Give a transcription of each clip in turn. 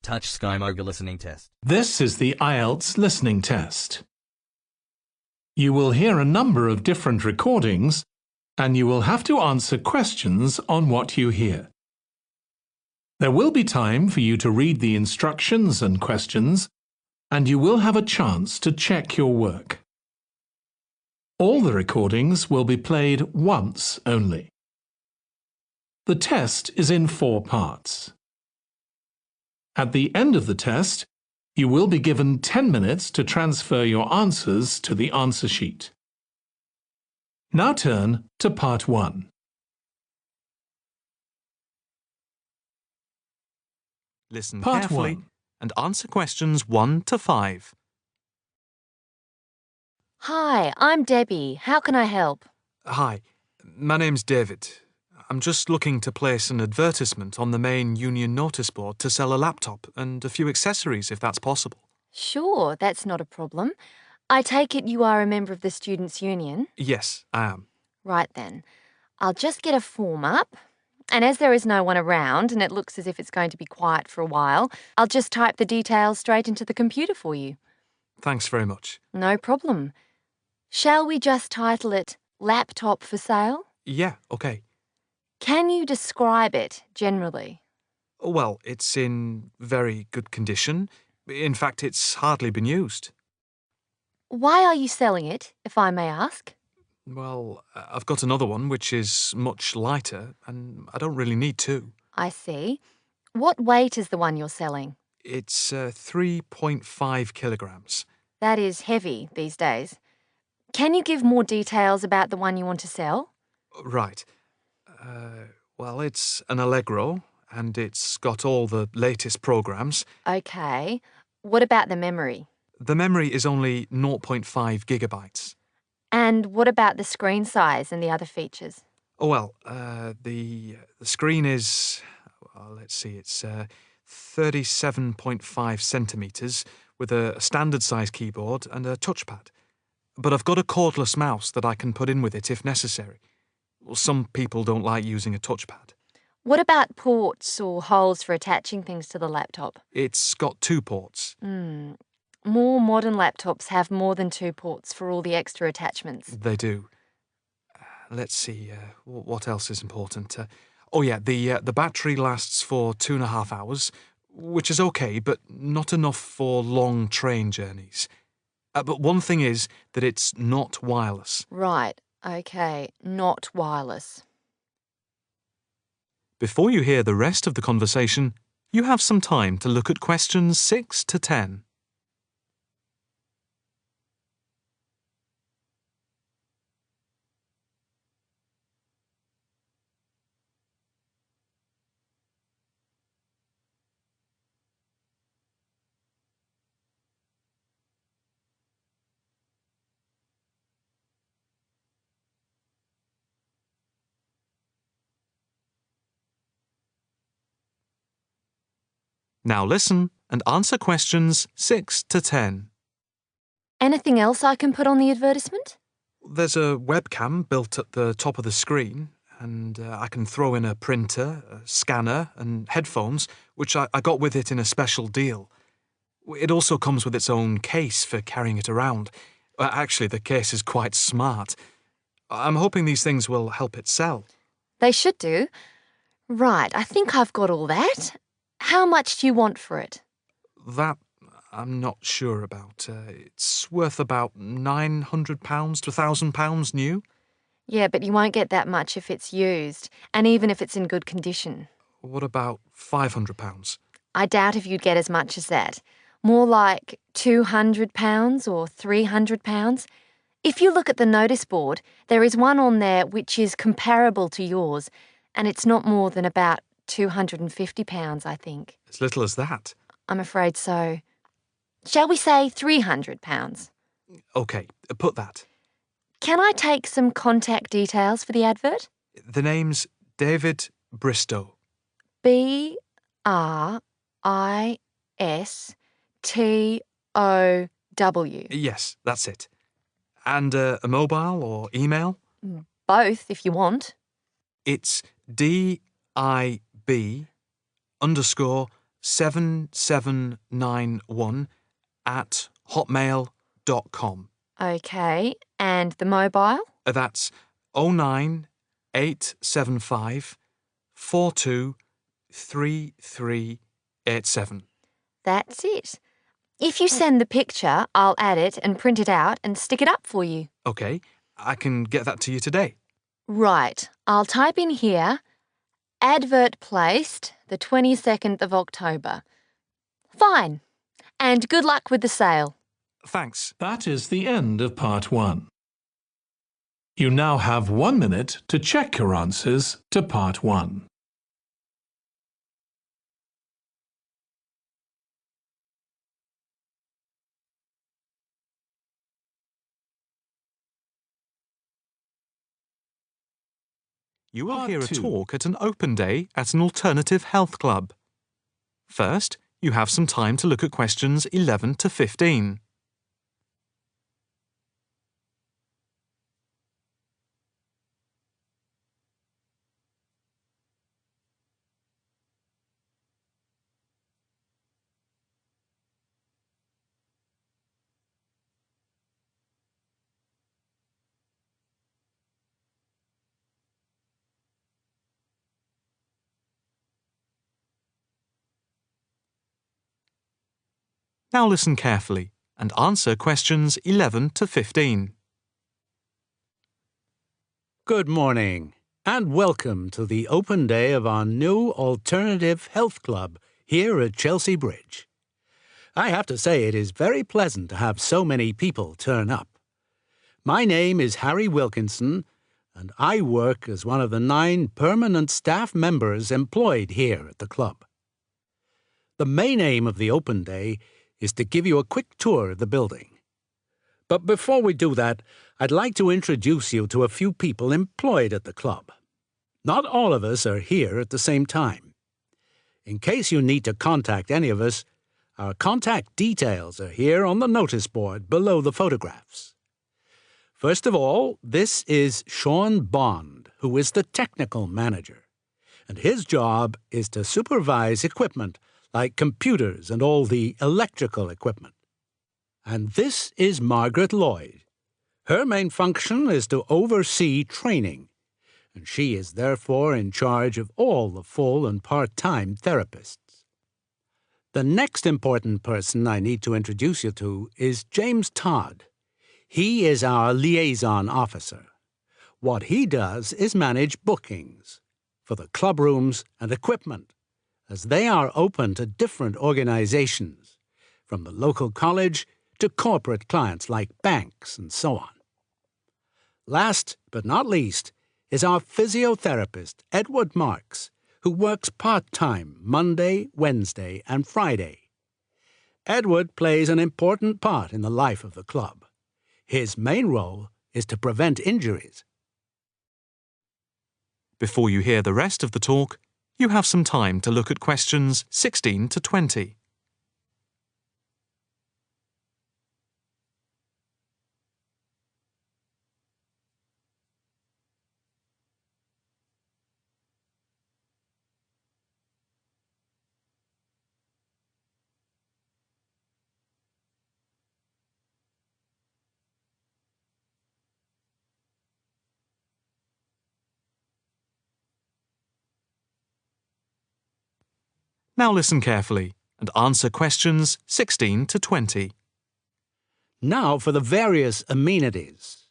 Touch SkyMoga listening test. This is the Ielts listening test. You will hear a number of different recordings, and you will have to answer questions on what you hear. There will be time for you to read the instructions and questions, and you will have a chance to check your work. All the recordings will be played once only. The test is in 4 parts. At the end of the test, you will be given 10 minutes to transfer your answers to the answer sheet. Now turn to Part 1. Listen Part carefully 1. and answer questions 1 to 5. Hi, I'm Debbie. How can I help? Hi, my name's David. I'm just looking to place an advertisement on the main union notice board to sell a laptop and a few accessories if that's possible. Sure, that's not a problem. I take it you are a member of the Students' Union? Yes, I am. Right then. I'll just get a form up. And as there is no one around and it looks as if it's going to be quiet for a while, I'll just type the details straight into the computer for you. Thanks very much. No problem. Shall we just title it Laptop for Sale? Yeah, OK. Can you describe it generally? Well, it's in very good condition. In fact, it's hardly been used. Why are you selling it, if I may ask? Well, I've got another one which is much lighter, and I don't really need two. I see. What weight is the one you're selling? It's 3.5 kilograms. That is heavy these days. Can you give more details about the one you want to sell? Right. Well, it's an Allegro, and it's got all the latest programs. OK. What about the memory? The memory is only 0.5 gigabytes. And what about the screen size and the other features? Oh, well, the screen is, well, let's see, it's 37.5 centimetres with a standard-size keyboard and a touchpad. But I've got a cordless mouse that I can put in with it if necessary. Well, some people don't like using a touchpad. What about ports or holes for attaching things to the laptop? It's got 2 ports. More modern laptops have more than 2 ports for all the extra attachments. They do. Let's see, what else is important? Oh yeah, the battery lasts for 2.5 hours, which is okay, but not enough for long train journeys. But one thing is that it's not wireless. Right, OK, not wireless. Before you hear the rest of the conversation, you have some time to look at questions 6 to 10. Now listen and answer questions 6 to 10. Anything else I can put on the advertisement? There's a webcam built at the top of the screen, and I can throw in a printer, a scanner, and headphones, which I got with it in a special deal. It also comes with its own case for carrying it around. Actually, the case is quite smart. I'm hoping these things will help it sell. They should do. Right, I think I've got all that. How much do you want for it? That I'm not sure about. It's worth about £900 to £1,000 new. Yeah, but you won't get that much if it's used, and even if it's in good condition. What about £500? I doubt if you'd get as much as that. More like £200 or £300. If you look at the notice board, there is one on there which is comparable to yours, and it's not more than about £250, I think. As little as that? I'm afraid so. Shall we say £300? OK, put that. Can I take some contact details for the advert? The name's David Bristow. BRISTOW. Yes, that's it. And a mobile or email? Both, if you want. It's DIB_, 7791@hotmail.com. Okay, and the mobile? That's 09875 423387. That's it. If you send the picture, I'll add it and print it out and stick it up for you. OK, I can get that to you today. Right, I'll type in here, advert placed the 22nd of October. Fine. And good luck with the sale. Thanks. That is the end of part 1. You now have 1 minute to check your answers to part 1. You will Part hear a 2. talk at an open day at an alternative health club. First, you have some time to look at questions 11 to 15. Now listen carefully and answer questions 11 to 15. Good morning, and welcome to the open day of our new alternative health club here at Chelsea Bridge. I have to say it is very pleasant to have so many people turn up. My name is Harry Wilkinson, and I work as one of the 9 permanent staff members employed here at the club. The main aim of the open day is to give you a quick tour of the building. But before we do that, I'd like to introduce you to a few people employed at the club. Not all of us are here at the same time. In case you need to contact any of us, our contact details are here on the notice board below the photographs. First of all, this is Sean Bond, who is the technical manager, and his job is to supervise equipment like computers and all the electrical equipment. And this is Margaret Lloyd. Her main function is to oversee training, and she is therefore in charge of all the full and part-time therapists. The next important person I need to introduce you to is James Todd. He is our liaison officer. What he does is manage bookings for the club rooms and equipment, as they are open to different organizations, from the local college to corporate clients like banks and so on. Last but not least is our physiotherapist, Edward Marks, who works part-time Monday, Wednesday, and Friday. Edward plays an important part in the life of the club. His main role is to prevent injuries. Before you hear the rest of the talk, you have some time to look at questions 16 to 20. Now listen carefully and answer questions 16 to 20. Now for the various amenities.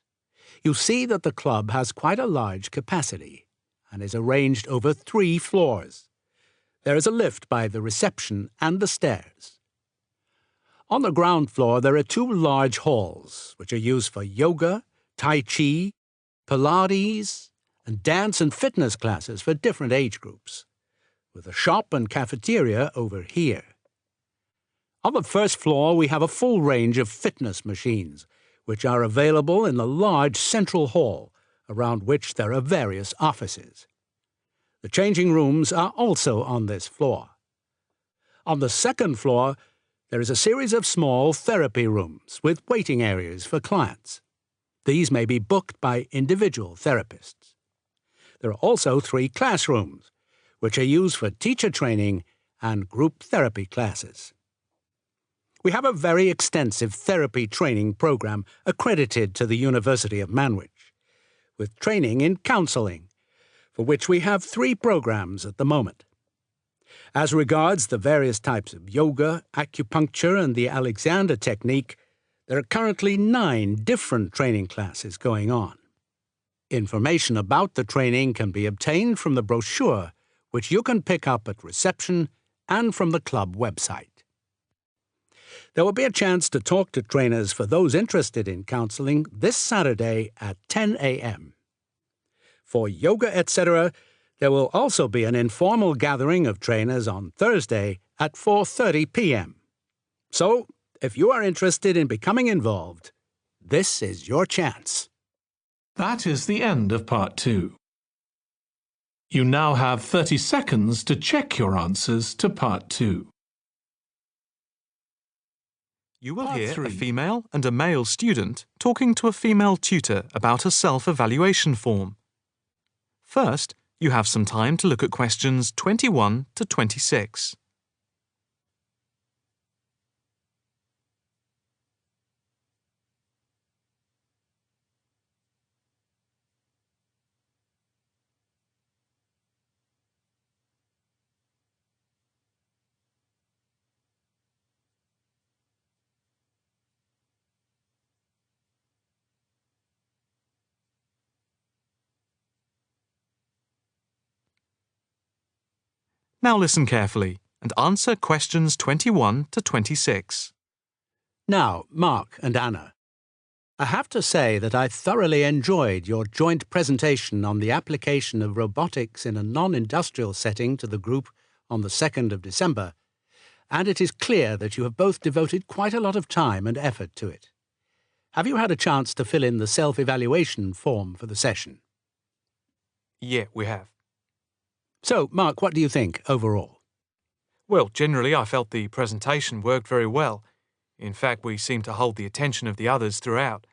You see that the club has quite a large capacity and is arranged over 3 floors. There is a lift by the reception and the stairs. On the ground floor there are 2 large halls, which are used for yoga, tai chi, Pilates, and dance and fitness classes for different age groups, with a shop and cafeteria over here. On the first floor we have a full range of fitness machines, which are available in the large central hall, around which there are various offices. The changing rooms are also on this floor. On the second floor, there is a series of small therapy rooms with waiting areas for clients. These may be booked by individual therapists. There are also 3 classrooms, which are used for teacher training and group therapy classes. We have a very extensive therapy training program accredited to the University of Manwich, with training in counselling, for which we have 3 programs at the moment. As regards the various types of yoga, acupuncture and the Alexander technique, there are currently 9 different training classes going on. Information about the training can be obtained from the brochure, which you can pick up at reception and from the club website. There will be a chance to talk to trainers for those interested in counselling this Saturday at 10 a.m. For yoga, etc., there will also be an informal gathering of trainers on Thursday at 4:30 p.m. So, if you are interested in becoming involved, this is your chance. That is the end of part 2. You now have 30 seconds to check your answers to part 2. You will Part hear 3. a female and a male student talking to a female tutor about a self-evaluation form. First, you have some time to look at questions 21 to 26. Now listen carefully and answer questions 21 to 26. Now, Mark and Anna, I have to say that I thoroughly enjoyed your joint presentation on the application of robotics in a non-industrial setting to the group on the 2nd of December, and it is clear that you have both devoted quite a lot of time and effort to it. Have you had a chance to fill in the self-evaluation form for the session? Yeah, we have. So, Mark, what do you think overall? Well, generally I felt the presentation worked very well. In fact, we seemed to hold the attention of the others throughout.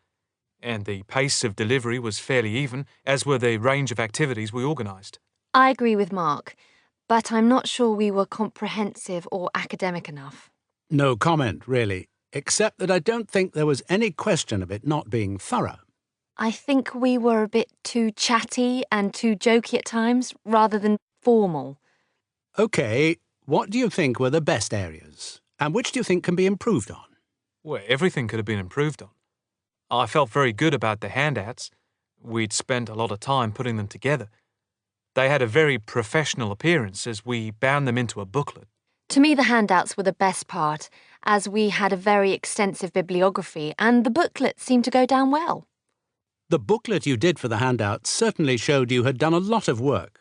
And the pace of delivery was fairly even, as were the range of activities we organised. I agree with Mark, but I'm not sure we were comprehensive or academic enough. No comment, really, except that I don't think there was any question of it not being thorough. I think we were a bit too chatty and too jokey at times, rather than formal. OK, what do you think were the best areas? And which do you think can be improved on? Well, everything could have been improved on. I felt very good about the handouts. We'd spent a lot of time putting them together. They had a very professional appearance as we bound them into a booklet. To me, the handouts were the best part, as we had a very extensive bibliography and the booklet seemed to go down well. The booklet you did for the handouts certainly showed you had done a lot of work.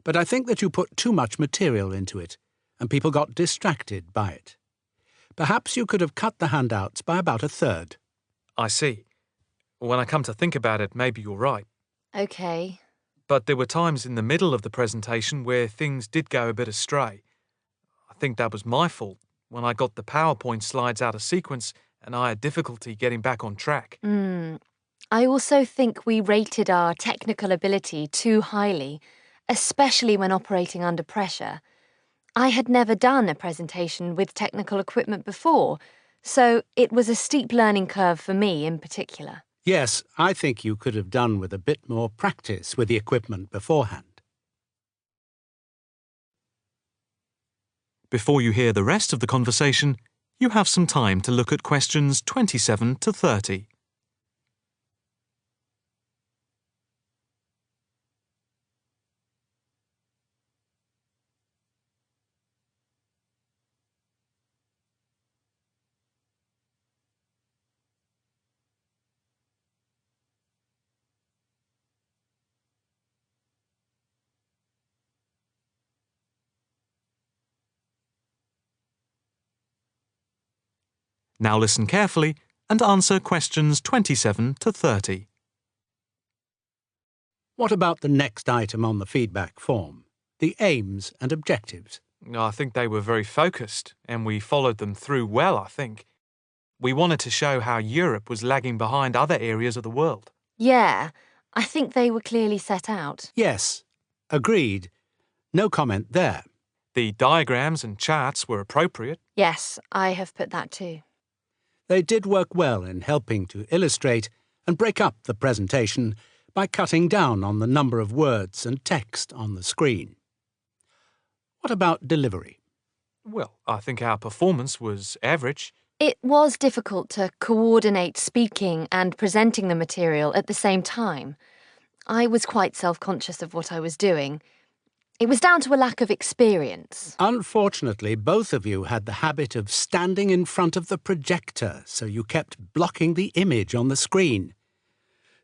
But I think that you put too much material into it, and people got distracted by it. Perhaps you could have cut the handouts by about 1/3. I see. When I come to think about it, maybe you're right. OK. But there were times in the middle of the presentation where things did go a bit astray. I think that was my fault when I got the PowerPoint slides out of sequence and I had difficulty getting back on track. I also think we rated our technical ability too highly, especially when operating under pressure. I had never done a presentation with technical equipment before, so it was a steep learning curve for me in particular. Yes, I think you could have done with a bit more practice with the equipment beforehand. Before you hear the rest of the conversation, you have some time to look at questions 27 to 30. Now listen carefully and answer questions 27 to 30. What about the next item on the feedback form? The aims and objectives. I think they were very focused and we followed them through well, I think. We wanted to show how Europe was lagging behind other areas of the world. Yeah, I think they were clearly set out. Yes, agreed. No comment there. The diagrams and charts were appropriate. Yes, I have put that too. They did work well in helping to illustrate and break up the presentation by cutting down on the number of words and text on the screen. What about delivery? Well, I think our performance was average. It was difficult to coordinate speaking and presenting the material at the same time. I was quite self-conscious of what I was doing. It was down to a lack of experience. Unfortunately, both of you had the habit of standing in front of the projector, so you kept blocking the image on the screen.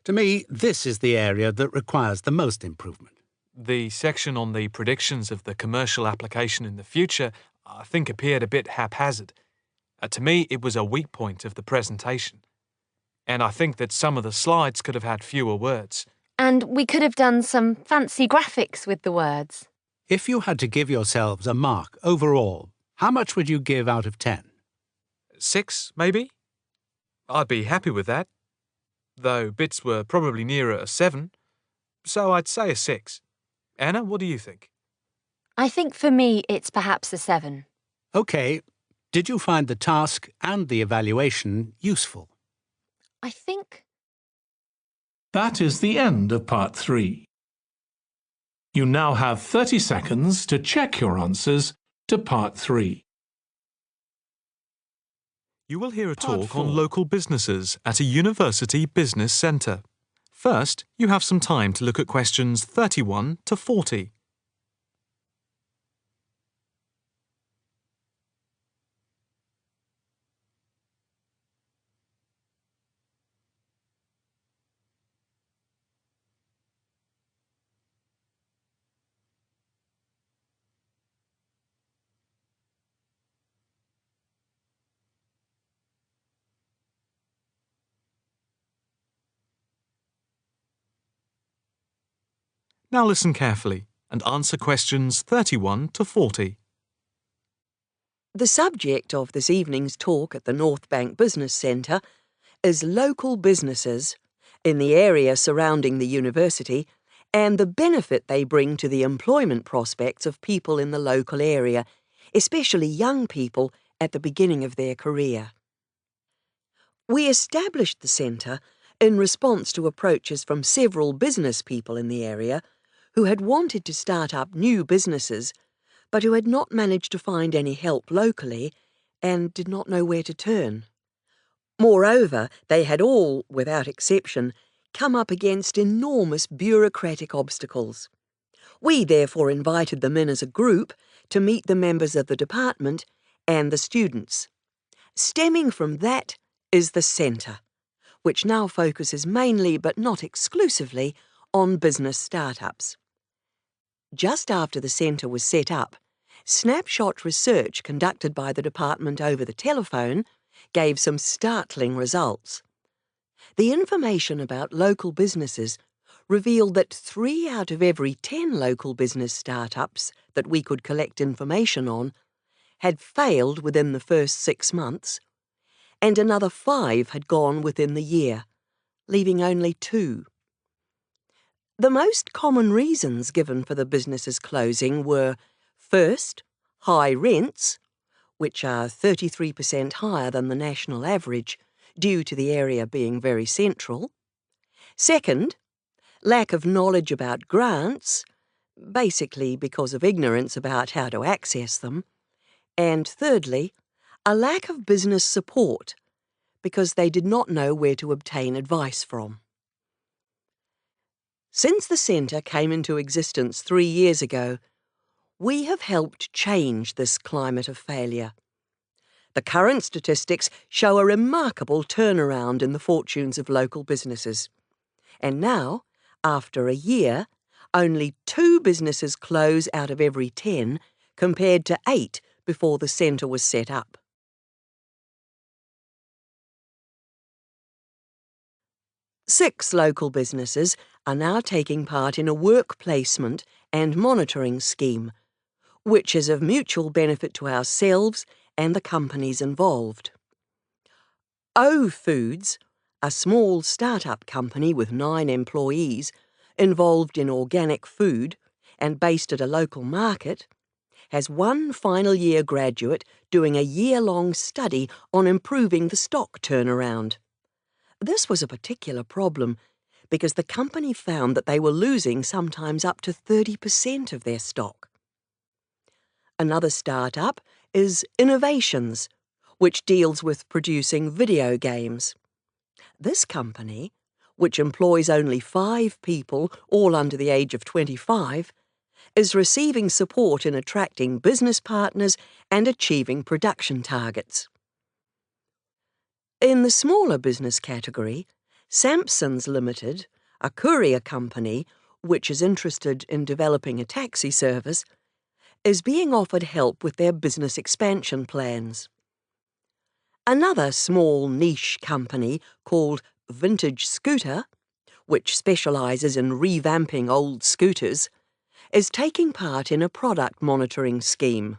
To me, this is the area that requires the most improvement. The section on the predictions of the commercial application in the future, I think, appeared a bit haphazard. To me, it was a weak point of the presentation. And I think that some of the slides could have had fewer words. And we could have done some fancy graphics with the words. If you had to give yourselves a mark overall, how much would you give out of 10? 6, maybe? I'd be happy with that. Though bits were probably nearer a 7. So I'd say a 6. Anna, what do you think? I think for me it's perhaps a 7. OK. Did you find the task and the evaluation useful? I think... That is the end of part 3. You now have 30 seconds to check your answers to part 3. You will hear a Part talk 4. on local businesses at a university business centre. First, you have some time to look at questions 31 to 40. Now listen carefully and answer questions 31 to 40. The subject of this evening's talk at the North Bank Business Centre is local businesses in the area surrounding the university and the benefit they bring to the employment prospects of people in the local area, especially young people at the beginning of their career. We established the centre in response to approaches from several business people in the area who had wanted to start up new businesses but who had not managed to find any help locally and did not know where to turn. Moreover, they had all, without exception, come up against enormous bureaucratic obstacles. We therefore invited them in as a group to meet the members of the department and the students. Stemming from that is the centre, which now focuses mainly but not exclusively on business startups. Just after the centre was set up, snapshot research conducted by the department over the telephone gave some startling results. The information about local businesses revealed that 3 out of every 10 local business startups that we could collect information on had failed within the first 6 months, and another 5 had gone within the year, leaving only 2. The most common reasons given for the businesses closing were, first, high rents, which are 33% higher than the national average due to the area being very central. Second, lack of knowledge about grants, basically because of ignorance about how to access them. And thirdly, a lack of business support, because they did not know where to obtain advice from. Since the centre came into existence 3 years ago, we have helped change this climate of failure. The current statistics show a remarkable turnaround in the fortunes of local businesses. And now, after a year, only 2 businesses close out of every 10, compared to 8 before the centre was set up. Six local businesses are now taking part in a work placement and monitoring scheme, which is of mutual benefit to ourselves and the companies involved. O Foods, a small start-up company with 9 employees involved in organic food and based at a local market, has one final year graduate doing a year-long study on improving the stock turnaround. This was a particular problem because the company found that they were losing sometimes up to 30% of their stock. Another startup is Innovations, which deals with producing video games. This company, which employs only 5 people, all under the age of 25, is receiving support in attracting business partners and achieving production targets. In the smaller business category, Sampsons Limited, a courier company which is interested in developing a taxi service, is being offered help with their business expansion plans. Another small niche company called Vintage Scooter, which specialises in revamping old scooters, is taking part in a product monitoring scheme,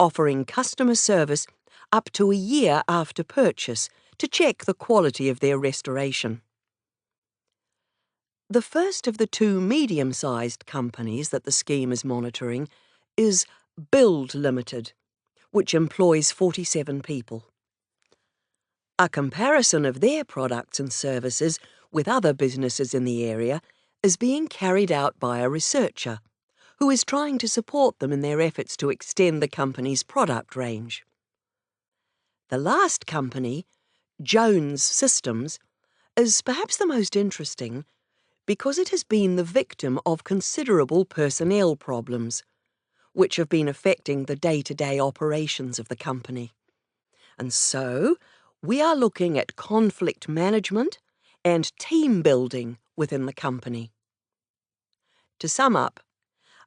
offering customer service up to a year after purchase to check the quality of their restoration. The first of the 2 medium-sized companies that the scheme is monitoring is Build Limited, which employs 47 people. A comparison of their products and services with other businesses in the area is being carried out by a researcher who is trying to support them in their efforts to extend the company's product range. The last company, Jones Systems, is perhaps the most interesting because it has been the victim of considerable personnel problems, which have been affecting the day-to-day operations of the company. And so, we are looking at conflict management and team building within the company. To sum up,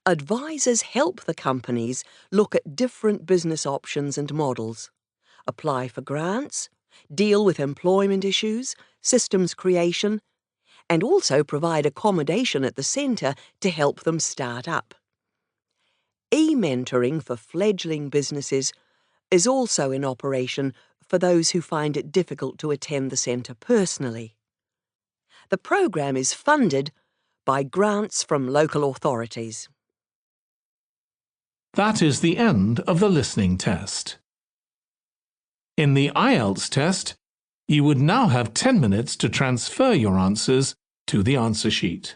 advisors help the companies look at different business options and models, apply for grants, deal with employment issues, systems creation, and also provide accommodation at the centre to help them start up. E-mentoring for fledgling businesses is also in operation for those who find it difficult to attend the centre personally. The program is funded by grants from local authorities. That is the end of the listening test. In the Ielts test, you would now have 10 minutes to transfer your answers to the answer sheet.